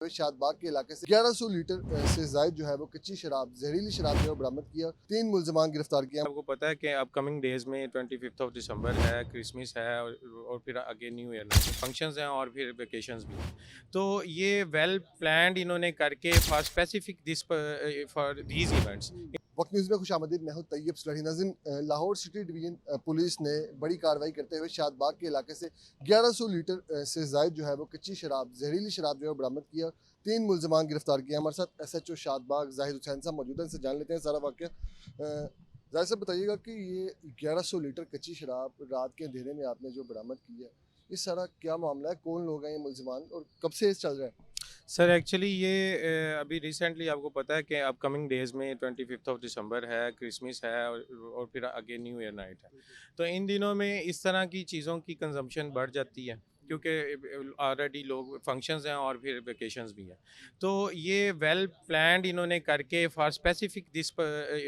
शादबाग के इलाके से 1100 लीटर से जायद जो है वो कच्ची शराब जहरीली शराब जो है बरामद किया। 3 मुलजमान गिरफ्तार किया। आपको पता है कि अपकमिंग डेज में 25 दिसंबर है, क्रिसमस है और फिर आगे न्यू ईयर फंक्शंस हैं और फिर वेकेशंस भी हैं। तो ये वेल प्लान्ड इन्होंने करके for specific this for these events. वक्त न्यूज़ में खुशामदीद, मैं हूं तैयब सुलही। नाज़रीन, लाहौर सिटी डिवीजन पुलिस ने बड़ी कार्रवाई करते हुए शादबाग के इलाके से 1100 लीटर से जायद जो है वो कच्ची शराब जहरीली शराब जो है बरामद किया। 3 मुलजमान गिरफ्तार किया। हमारे साथ SHO शादबाग जाहिद हुसैन साहब मौजूद हैं, इनसे जान लेते हैं सारा वाक़या। जाहिद साहब, बताइएगा कि ये 1100 लीटर कच्ची शराब रात के अंधेरे में आपने जो बरामद की है, इस सारा क्या मामला है? कौन लोग हैं ये मुलजमान और कब से चल रहा है? सर एक्चुअली ये अभी रिसेंटली आपको पता है कि अपकमिंग डेज में 25 दिसंबर है, क्रिसमस है और फिर आगे न्यू ईयर नाइट है। तो इन दिनों में इस तरह की चीज़ों की कंजम्पशन बढ़ जाती है क्योंकि ऑलरेडी लोग फंक्शंस हैं और फिर वेकेशंस भी हैं। तो ये वेल प्लान्ड इन्होंने करके for specific this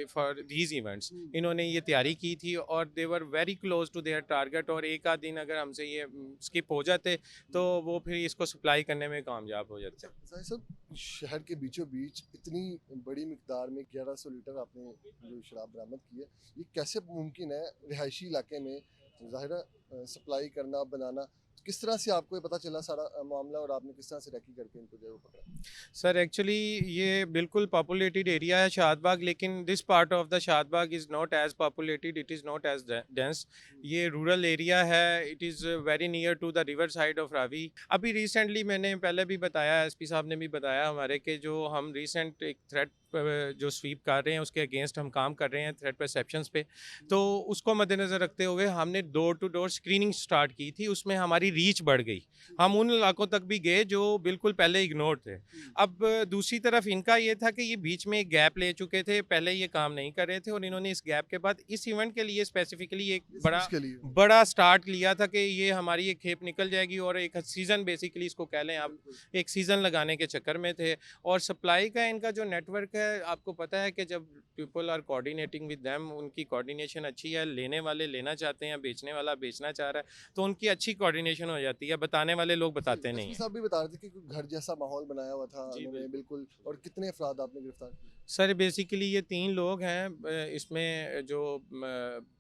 for these events इन्होंने ये तैयारी की थी और they were very close to their target. और एक आध दिन अगर हमसे ये स्किप हो जाते तो वो फिर इसको सप्लाई करने में कामयाब हो जाते हैं। जाहिद साहब, शहर के बीचों बीच इतनी बड़ी मिकदार में 1100 लीटर आपने जो शराब बरामद की है, ये कैसे मुमकिन है रिहायशी इलाके में? ज़ाहिर है सप्लाई करना, बनाना, किस तरह से आपको ये पता चला सारा मामला और आपने किस तरह से रेकी करके इनको जो है वो पकड़ा? सर एक्चुअली ये बिल्कुल पॉपुलेटेड एरिया है शादबाग, लेकिन this part of the Shadbagh is not as populated, it is not as dense. ये रूरल एरिया है, it is very near to the river side of Ravi. अभी रिसेंटली मैंने पहले भी बताया, एसपी साहब ने भी बताया हमारे के जो हम रिसेंट एक थ्रेट जो स्वीप कर रहे हैं उसके अगेंस्ट हम काम कर रहे हैं थ्रेट परसेप्शंस पे। तो उसको मद्देनज़र रखते हुए हमने door to door screening start की थी, उसमें हमारी रीच बढ़ गई। हम उन इलाकों तक भी गए जो बिल्कुल पहले इग्नोर थे। अब दूसरी तरफ इनका ये था कि ये बीच में एक गैप ले चुके थे, पहले ये काम नहीं कर रहे थे और इन्होंने इस गैप के बाद इस इवेंट के लिए स्पेसिफिकली एक किस बड़ा चीज़ के लिए? बड़ा स्टार्ट लिया था कि ये हमारी एक खेप निकल जाएगी और एक सीज़न बेसिकली इसको कह लें आप, एक सीज़न लगाने के चक्कर में थे। और सप्लाई का इनका जो नेटवर्क है, आपको पता है कि जब people are coordinating with them, उनकी कोऑर्डिनेशन अच्छी है, लेने वाले लेना चाहते हैं, बेचने वाला बेचना चाह रहा है, तो उनकी अच्छी कोऑर्डिनेशन हो जाती है, बताने वाले लोग बताते नहीं एसपी हैं। साहब भी बता रहे थे कि कोई घर जैसा माहौल बनाया हुआ था जी उन्होंने, बिल्कुल। बिल्कुल। और कितने अफराद आपने गिरफ्तार किए? सर बेसिकली ये 3 लोग हैं, इसमें जो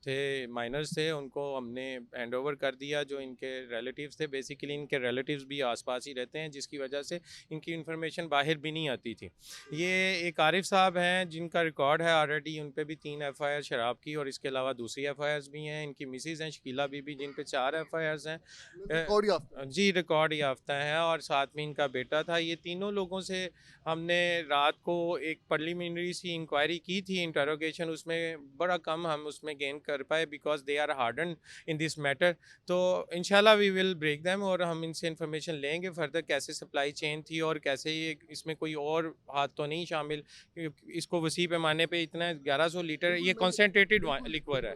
थे माइनर्स थे उनको हमने हैंड ओवर कर दिया, जो इनके रिलेटिव्स थे। बेसिकली इनके रिलेटिव्स भी आसपास ही रहते हैं, जिसकी वजह से इनकी इन्फॉर्मेशन बाहर भी नहीं आती थी। ये एक आरिफ साहब हैं जिनका रिकॉर्ड है ऑलरेडी, उन पे भी 3 एफआईआर शराब की और इसके अलावा दूसरी एफआईआर्स भी हैं। इनकी मिसेज हैं शकीला बीबी, जिन पे 4 एफआईआर्स हैं। रिकॉर्ड याफ्ता है। जी रिकॉर्ड याफ्ता है और साथ में इनका बेटा था। ये तीनों लोगों से हमने रात को एक प्रिलिमिनरी सी इंक्वायरी की थी, इंटरोगेशन, उसमें बड़ा कम हम उसमें गेन कर पाए because they are harden in this matter. तो इंशाल्लाह वी विल ब्रेक देम और हम इनसे इंफॉर्मेशन लेंगे फर्दर कैसे सप्लाई चेन थी और कैसे ये इसमें कोई और हाथ तो नहीं शामिल। इसको वसी पैमाने पे इतना 1100 लीटर बिल्कुल, ये मैं कॉन्सेंट्रेटेड बिल्कुल लिक्वर है।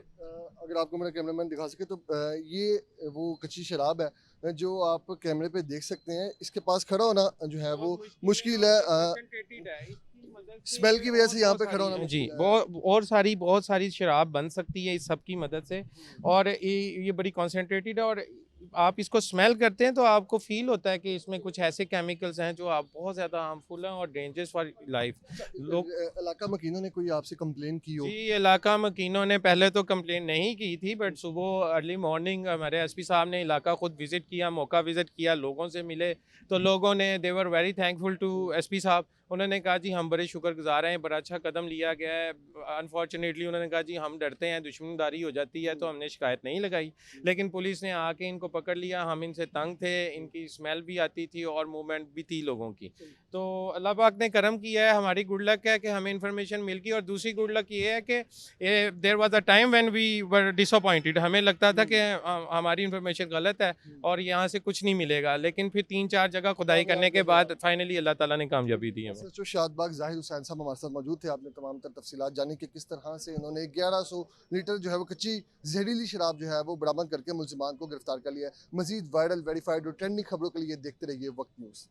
अगर आपको मेरा कैमरामैन दिखा सके तो ये वो कच्ची शराब है जो आप कैमरे पे देख सकते हैं। इसके पास खड़ा होना जो है वो बहुत मुश्किल और है। ये कंसंट्रेटेड है, इसकी मदद से स्मेल ये की वजह और से यहाँ बहुत पे खड़ा सारी होना जी मुश्किल है। बहुत सारी शराब बन सकती है इस सब की मदद से। और ये बड़ी कंसंट्रेटेड है और आप इसको स्मेल करते हैं तो आपको फील होता है कि इसमें कुछ ऐसे केमिकल्स हैं जो आप बहुत ज़्यादा हार्मफुल हैं और डेंजरस फॉर लाइफ। अच्छा, लोग इलाका मकीनों ने कोई आपसे कंप्लेन की जी हो? इलाका मकीनों ने पहले तो कंप्लेन नहीं की थी, बट सुबह अर्ली मॉर्निंग हमारे एसपी साहब ने इलाका खुद विज़िट किया, मौका विज़िट किया, लोगों से मिले। तो लोगों ने they were very thankful to SP साहब। उन्होंने कहा जी हम बड़े शुक्रगुजार हैं, बड़ा अच्छा कदम लिया गया है। अनफॉर्चुनेटली उन्होंने कहा जी हम डरते हैं, दुश्मनदारी हो जाती है, तो हमने शिकायत नहीं लगाई। लेकिन पुलिस ने आके इनको पकड़ लिया। हम इनसे तंग थे, इनकी स्मेल भी आती थी और मूवमेंट भी थी लोगों की। तो अल्लाह पाक ने करम किया है, हमारी गुड लक है कि हमें इन्फॉर्मेशन मिल गई। और दूसरी गुड लक ये है कि there was a time when we were disappointed, हमें लगता था कि हमारी इन्फॉर्मेशन गलत है और यहाँ से कुछ नहीं मिलेगा, लेकिन फिर 3-4 जगह खुदाई करने कामयाब के नजर बाद फाइनली अल्लाह ताला ने कामयाबी दी हमें। SHO शादबाग जाहिद हुसैन साहब हमारे साथ मौजूद थे। आपने तमाम तर तफसीलात जानी कि किस तरह से इन्होंने 1100 लीटर जो है वो कच्ची जहरीली शराब जो है वो बरामद करके मुलजिमान को गिरफ्तार कर लिया है। मजीद वायरल, वेरीफाइड और ट्रेंडिंग खबरों के लिए देखते रहिए वक्त न्यूज़।